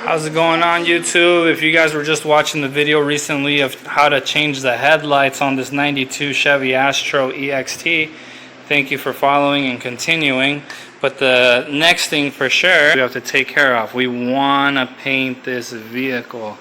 How's it going on YouTube? If you guys were just watching the video recently of how to change the headlights on this 92 Chevy Astro EXT, thank you for following and continuing. But the next thing for sure we have to take care of, we want to paint this vehicle.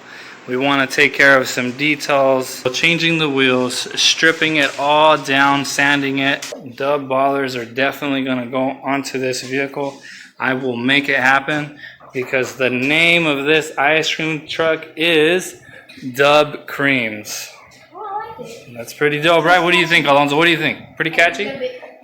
We want to take care of some details, changing the wheels, stripping it all down, sanding it. Dub ballers are definitely going to go onto this vehicle. I will make it happen because the name of this ice cream truck is DUB-Creamz. Oh, I like it. That's pretty dope, right? What do you think, Alonzo? What do you think? Pretty catchy?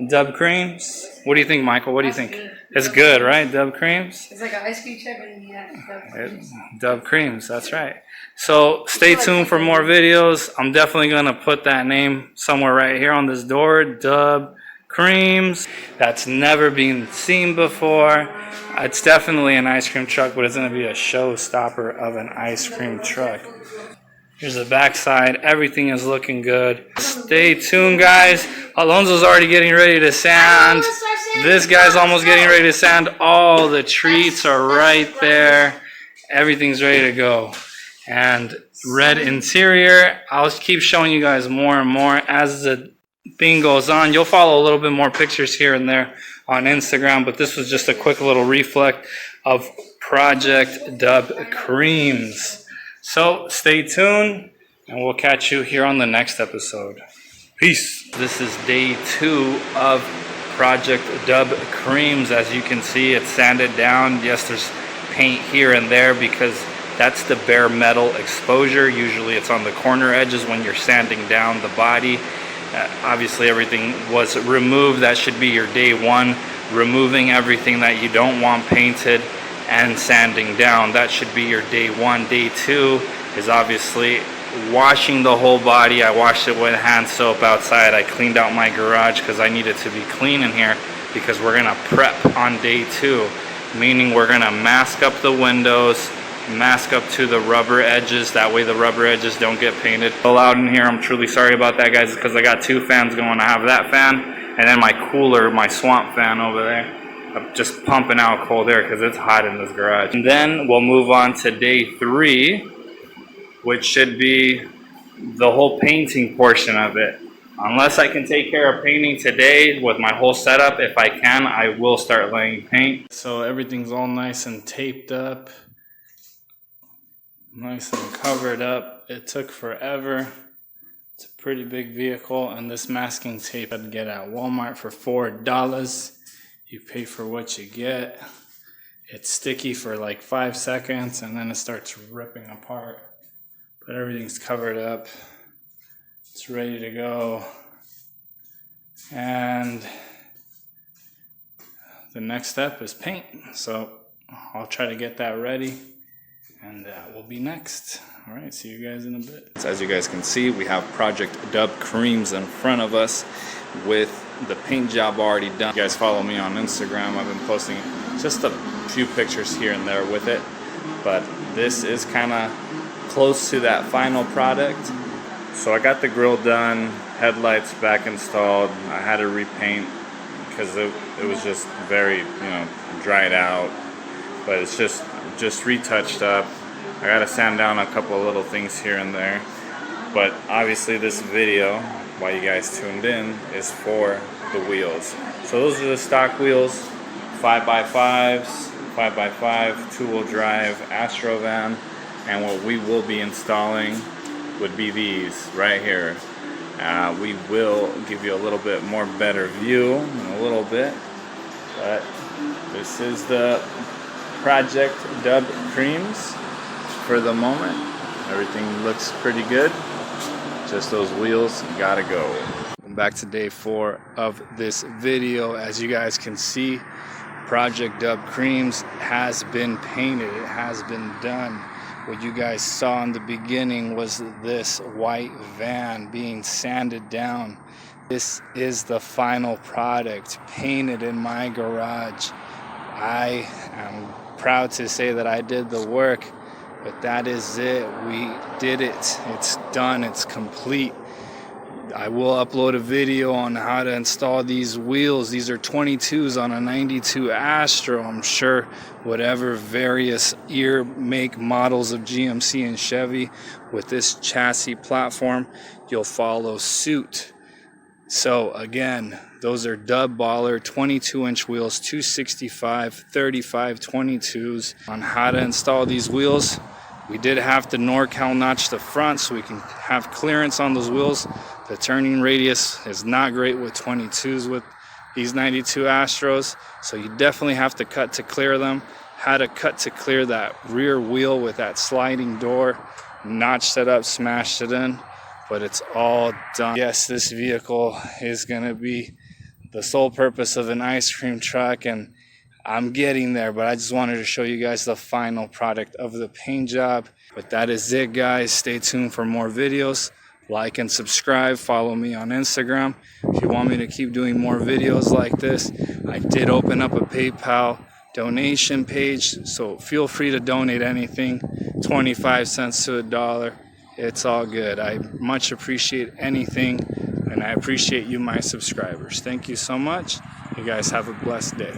DUB-Creamz. What do you think, Michael? What do you think? Good. It's good, right? DUB-Creamz? It's like an ice cream truck and DUB-Creamz. DUB-Creamz, that's right. So stay tuned for more videos. I'm definitely going to put that name somewhere right here on this door. DUB-Creamz. That's never been seen before. It's definitely an ice cream truck, but it's going to be a showstopper of an ice cream truck. Here's the backside. Everything is looking good. Stay tuned, guys. Alonzo's already getting ready to sand. This guy's almost getting ready to sand. All the treats are right there. Everything's ready to go. And red interior. I'll keep showing you guys more and more as the thing goes on. You'll follow a little bit more pictures here and there on Instagram, but this was just a quick little reflect of Project DUB-Creamz. So stay tuned and we'll catch you here on the next episode. Peace. This is day 2 of Project DUB-Creamz. As you can see, it's sanded down. Yes, there's paint here and there because that's the bare metal exposure. Usually it's on the corner edges when you're sanding down the body. Obviously everything was removed. That should be your day 1, removing everything that you don't want painted and sanding down. That should be your day 1. Day 2 is obviously washing the whole body. I washed it with hand soap outside. I cleaned out my garage because I needed to be clean in here because we're gonna prep on day 2, meaning we're gonna mask up the windows, mask up to the rubber edges, that way the rubber edges don't get painted. So loud in here, I'm truly sorry about that, guys, because I got 2 fans going. I have that fan and then my cooler, my swamp fan over there. I'm just pumping out cold air because it's hot in this garage. And then we'll move on to day 3, which should be the whole painting portion of it. Unless I can take care of painting today with my whole setup, if I can, I will start laying paint. So everything's all nice and taped up. Nice and covered up. It took forever. It's a pretty big vehicle, and this masking tape I'd get at Walmart for $4. You pay for what you get. It's sticky for like 5 seconds and then it starts ripping apart. But everything's covered up. It's ready to go. And the next step is paint. So I'll try to get that ready. And that will be next. All right, see you guys in a bit. As you guys can see, we have Project DUB-Creamz in front of us with the paint job already done. You guys follow me on Instagram. I've been posting just a few pictures here and there with it. But this is kind of close to that final product. So I got the grill done, headlights back installed. I had to repaint because it was just very, dried out. But it's just retouched up. I gotta sand down a couple of little things here and there, but obviously this video, while you guys tuned in, is for the wheels. So those are the stock wheels, 5x5s, 5x5, 2-wheel drive Astro van, and what we will be installing would be these right here. We will give you a little bit more better view in a little bit, but this is the Project DUB-Creamz for the moment. Everything looks pretty good. Just those wheels gotta go. Welcome back to day 4 of this video. As you guys can see, Project DUB-Creamz has been painted. It has been done. What you guys saw in the beginning was this white van being sanded down. This is the final product, painted in my garage. I am proud to say that I did the work, but that is it. We did it. It's done. It's complete. I will upload a video on how to install these wheels. These are 22s on a 92 Astro. I'm sure whatever various year, make, models of GMC and Chevy with this chassis platform, you'll follow suit. So again, those are Dub Baller 22-inch wheels, 265, 35, 22s. On how to install these wheels, we did have to NorCal notch the front so we can have clearance on those wheels. The turning radius is not great with 22s with these 92 Astros, so you definitely have to cut to clear them. Had to cut to clear that rear wheel with that sliding door, notched it up, smashed it in, but it's all done. Yes, this vehicle is gonna be the sole purpose of an ice cream truck, and I'm getting there, but I just wanted to show you guys the final product of the paint job. But that is it, guys. Stay tuned for more videos. Like and subscribe. Follow me on Instagram if you want me to keep doing more videos like this. I did open up a PayPal donation page, so feel free to donate anything, 25 cents to $1. It's all good. I much appreciate anything, and I appreciate you, my subscribers. Thank you so much. You guys have a blessed day.